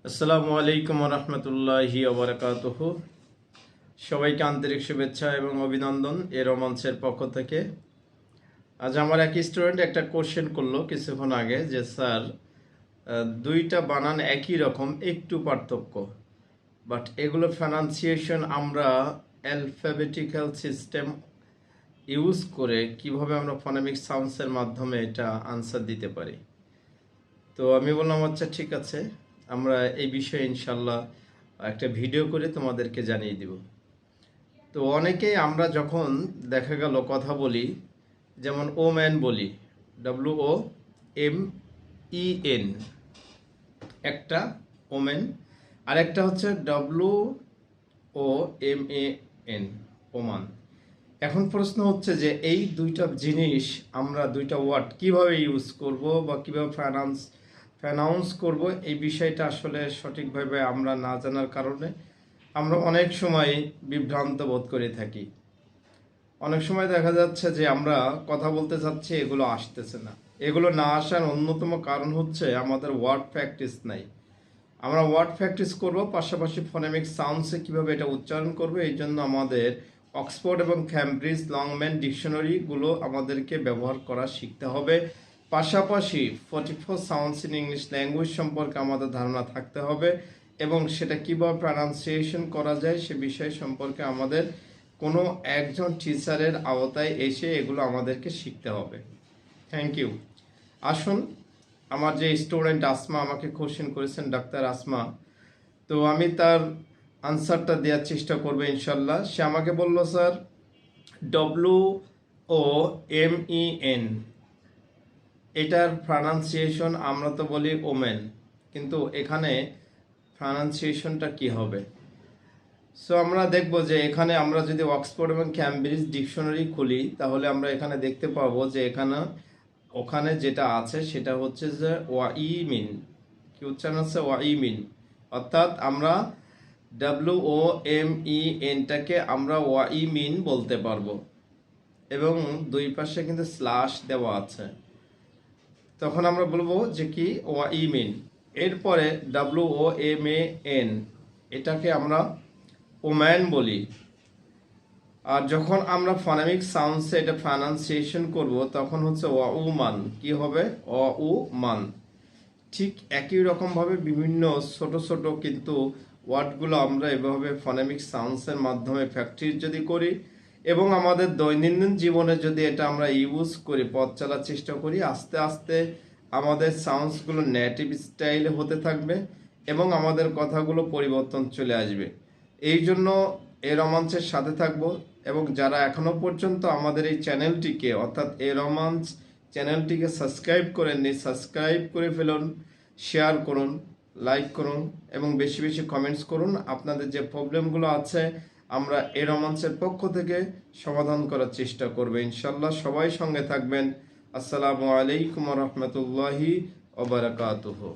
আসসালামু আলাইকুম রহমতুল্লাহি ওবরাকাতুহু। সবাইকে আন্তরিক শুভেচ্ছা এবং অভিনন্দন এ রোমাঞ্চের পক্ষ থেকে। আজ আমার এক স্টুডেন্ট একটা কোশ্চেন করলো কিছুক্ষণ আগে যে স্যার, দুইটা বানান একই রকম, একটু পার্থক্য, বাট এগুলো প্রনাউন্সিয়েশন আমরা অ্যালফাবেটিক্যাল সিস্টেম ইউজ করে কিভাবে আমরা ফনেমিক সাউন্ডসের মাধ্যমে এটা আনসার দিতে পারি। তো আমি বললাম আচ্ছা ঠিক আছে, আমরা এই বিষয়ে ইনশাল্লাহ একটা ভিডিও করে তোমাদেরকে জানিয়ে দিব। তো অনেকেই আমরা যখন দেখা গেল কথা বলি, যেমন ওম্যান বলি, WOMEN একটা ওমেন, আর একটা হচ্ছে WOMAN ওমান। এখন প্রশ্ন হচ্ছে যে এই দুইটা জিনিস আমরা দুইটা ওয়ার্ড কিভাবে ইউজ করব বা কিভাবে প্রনাউন্স করব, এই বিষয়টা আসলে সঠিকভাবে আমরা না জানার কারণে আমরা অনেক সময় বিভ্রান্ত বোধ করে থাকি। অনেক সময় দেখা যাচ্ছে যে আমরা কথা বলতে চাচ্ছি, এগুলো আসতেছে না। এগুলো না আসার অন্যতম কারণ হচ্ছে আমাদের ওয়ার্ড প্র্যাকটিস নাই। আমরা ওয়ার্ড প্র্যাকটিস করব, পাশাপাশি ফনেমিক সাউন্ডসে কীভাবে এটা উচ্চারণ করবো, এই জন্য আমাদের অক্সফোর্ড এবং ক্যামব্রিজ লংম্যান ডিকশনারিগুলো আমাদেরকে ব্যবহার করা শিখতে হবে। পাশাপাশি 44 সাউন্ডস ইন ইংলিশ ল্যাঙ্গুয়েজ সম্পর্কে আমাদের ধারণা থাকতে হবে এবং সেটা কীভাবে প্রনাউন্সিয়েশন করা যায় সে বিষয় সম্পর্কে আমাদের কোনো একজন টিচারের আওতায় এসে এগুলো আমাদেরকে শিখতে হবে। Thank you. আসুন, আমার যে স্টুডেন্ট আসমা আমাকে কোশ্চেন করেছেন, ডাক্তার আসমা, তো আমি তার আনসারটা দেওয়ার চেষ্টা করবো ইনশাল্লাহ। সে আমাকে বলল স্যার, WOMEN এটার প্রনাউন্সিয়েশন আমরা তো বলি ওমেন, কিন্তু এখানে প্রনাউন্সিয়েশনটা কি হবে? সো আমরা দেখব যে এখানে আমরা যদি অক্সফোর্ড এবং ক্যামব্রিজ ডিকশনারি খুলি, তাহলে আমরা এখানে দেখতে পাবো যে ওখানে যেটা আছে সেটা হচ্ছে যে ওয়াইমিন, কি উচ্চারণ আছে? ওয়াইমিন। অর্থাৎ আমরা WOMENটাকে আমরা ওয়াইমিন বলতে পারবো, এবং দুই পাশে কিন্তু স্ল্যাশ দেওয়া আছে। তখন আমরা বলবো যে কি ওয়াইমিন। এরপরে WOMAN এটাকে আমরা ওম্যান বলি। আর যখন আমরা ফনেমিক সাউন্ডসে এটা প্রনাউন্সিয়েশন করব, তখন হচ্ছে ওউমান। কি হবে? ওউমান। ঠিক একই রকমভাবে বিভিন্ন ছোট ছোট কিন্তু ওয়ার্ডগুলো আমরা এভাবে ফনেমিক সাউন্ডসের মাধ্যমে প্র্যাকটিস যদি করি এবং আমাদের দৈনন্দিন জীবনে যদি এটা আমরা ইউজ করি, পথ চলার চেষ্টা করি, আস্তে আস্তে আমাদের সাউন্ডসগুলো নেটিভ স্টাইলে হতে থাকবে এবং আমাদের কথাগুলো পরিবর্তন চলে আসবে। এই জন্য এ রোমাঞ্চের সাথে থাকব, এবং যারা এখনো পর্যন্ত আমাদের এই চ্যানেলটিকে অর্থাৎ এ রোমাঞ্চ চ্যানেলটিকে সাবস্ক্রাইব করেননি, সাবস্ক্রাইব করে ফেলুন, শেয়ার করুন, লাইক করুন এবং বেশি বেশি কমেন্টস করুন। আপনাদের যে প্রবলেমগুলো আছে আমরা এ রোমাঞ্চের পক্ষ থেকে সমাধান করার চেষ্টা করব ইনশাল্লাহ। সবাই সঙ্গে থাকবেন। আসসালামু আলাইকুম রহমতুল্লাহি ওয়া বারাকাতুহু।